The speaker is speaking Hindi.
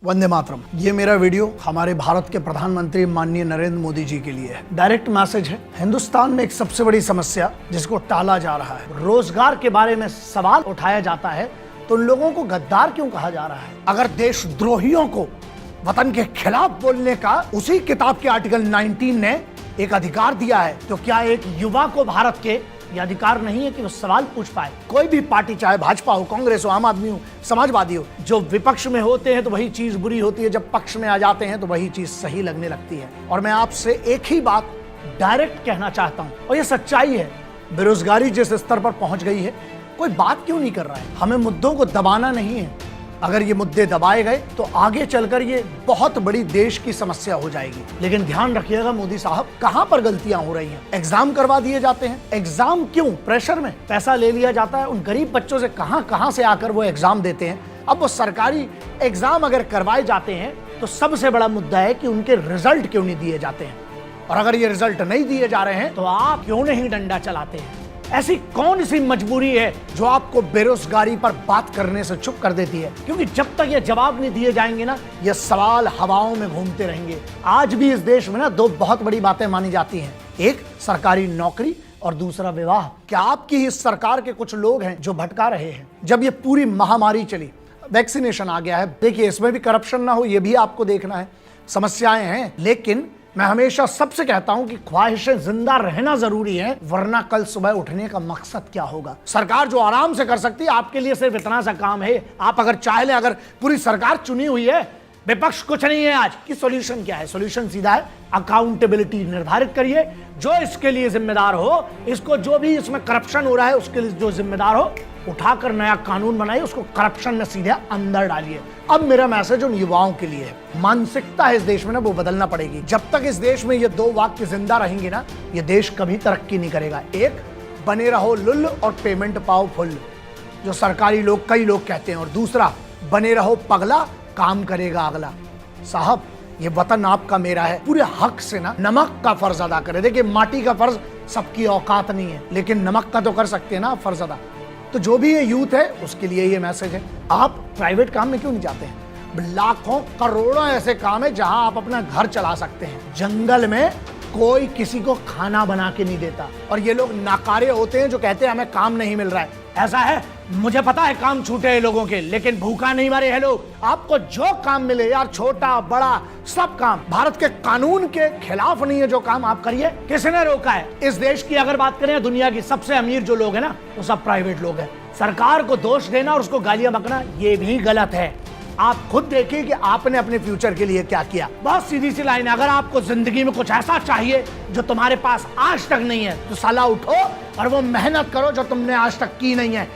वंदे मातरम। ये मेरा वीडियो हमारे भारत के प्रधानमंत्री माननीय नरेंद्र मोदी जी के लिए है। डायरेक्ट मैसेज है। हिंदुस्तान में एक सबसे बड़ी समस्या जिसको टाला जा रहा है, रोजगार के बारे में सवाल उठाया जाता है तो उन लोगों को गद्दार क्यों कहा जा रहा है? अगर देशद्रोहियों को वतन के खिलाफ बोलने का उसी किताब के आर्टिकल 19 ने एक अधिकार दिया है, तो क्या एक युवा को भारत के ये अधिकार नहीं है कि वो सवाल पूछ पाए? कोई भी पार्टी, चाहे भाजपा हो, कांग्रेस हो, आम आदमी हो, समाजवादी हो, जो विपक्ष में होते हैं तो वही चीज बुरी होती है, जब पक्ष में आ जाते हैं तो वही चीज सही लगने लगती है। और मैं आपसे एक ही बात डायरेक्ट कहना चाहता हूं, और ये सच्चाई है, बेरोजगारी जिस स्तर पर पहुंच गई है, कोई बात क्यों नहीं कर रहा है? हमें मुद्दों को दबाना नहीं है। अगर ये मुद्दे दबाए गए तो आगे चलकर ये बहुत बड़ी देश की समस्या हो जाएगी। लेकिन ध्यान रखिएगा मोदी साहब, कहां पर गलतियां हो रही हैं? एग्जाम करवा दिए जाते हैं। एग्जाम क्यों? प्रेशर में पैसा ले लिया जाता है। उन गरीब बच्चों से कहां से आकर वो एग्जाम देते हैं। अब वो सरकारी एग्जाम अगर करवाए जाते हैं तो सबसे बड़ा मुद्दा है कि उनके रिजल्ट क्यों नहीं दिए जाते हैं। और अगर ये रिजल्ट नहीं दिए जा रहे हैं तो आप क्यों नहीं डंडा चलाते हैं? ऐसी कौन सी मजबूरी है जो आपको बेरोजगारी पर बात करने से चुप कर देती है? क्योंकि जब तक ये जवाब नहीं दिए जाएंगे ना, ये सवाल हवाओं में घूमते रहेंगे। आज भी इस देश में ना दो बहुत बड़ी बातें मानी जाती हैं, एक सरकारी नौकरी और दूसरा विवाह। क्या आपकी ही सरकार के कुछ लोग हैं जो भटका रहे हैं? जब ये पूरी महामारी चली, वैक्सीनेशन आ गया है, देखिए इसमें भी करप्शन ना हो ये भी आपको देखना है। समस्याएं हैं, लेकिन मैं हमेशा सबसे कहता हूं कि ख्वाहिशें जिंदा रहना जरूरी है, वरना कल सुबह उठने का मकसद क्या होगा? सरकार जो आराम से कर सकती है, आपके लिए सिर्फ इतना सा काम है, आप अगर चाह लें, अगर पूरी सरकार चुनी हुई है, विपक्ष कुछ नहीं है आज की, सॉल्यूशन क्या है? सॉल्यूशन सीधा है, अकाउंटेबिलिटी निर्धारित करिए। जो इसके लिए जिम्मेदार हो, इसको जो भी इसमें करप्शन हो रहा है उसके लिए जो जिम्मेदार हो, उठाकर नया कानून बनाइए, उसको करप्शन में सीधे अंदर डालिए। अब मेरा मैसेज उन युवाओं के लिए है, मानसिकता है इस देश में ना, वो बदलना पड़ेगी। जब तक इस देश में ये दो वाक्य जिंदा रहेंगे ना, ये देश कभी तरक्की नहीं करेगा। एक, बने रहो लुल्ल और पेमेंट पाओ फुल, जो सरकारी लोग कई लोग कहते हैं, और दूसरा, बने रहो पगला, काम करेगा अगला। साहब, ये वतन आपका मेरा है, पूरे हक से ना नमक का फर्ज अदा करें। देखिए, माटी का फर्ज सबकी औकात नहीं है, लेकिन नमक का तो कर सकते हैं ना फर्ज अदा। तो जो भी ये यूथ है उसके लिए ये मैसेज है, आप प्राइवेट काम में क्यों नहीं जाते हैं? लाखों करोड़ों ऐसे काम है जहां आप अपना घर चला सकते हैं। जंगल में कोई किसी को खाना बना के नहीं देता, और ये लोग नाकारे होते हैं जो कहते हैं हमें काम नहीं मिल रहा है। ऐसा है, मुझे पता है काम छूटे हैं लोगों के, लेकिन भूखा नहीं मरे हैं लोग। आपको जो काम मिले यार, छोटा बड़ा सब काम, भारत के कानून के खिलाफ नहीं है जो काम, आप करिए। किसने रोका है? इस देश की अगर बात करें, दुनिया की सबसे अमीर जो लोग हैं ना, वो सब प्राइवेट लोग हैं। सरकार को दोष देना और उसको गालियां बकना ये भी गलत है। आप खुद देखिए कि आपने अपने फ्यूचर के लिए क्या किया। बहुत सीधी सी लाइन है, अगर आपको जिंदगी में कुछ ऐसा चाहिए जो तुम्हारे पास आज तक नहीं है, तो साला उठो और वो मेहनत करो जो तुमने आज तक की नहीं है।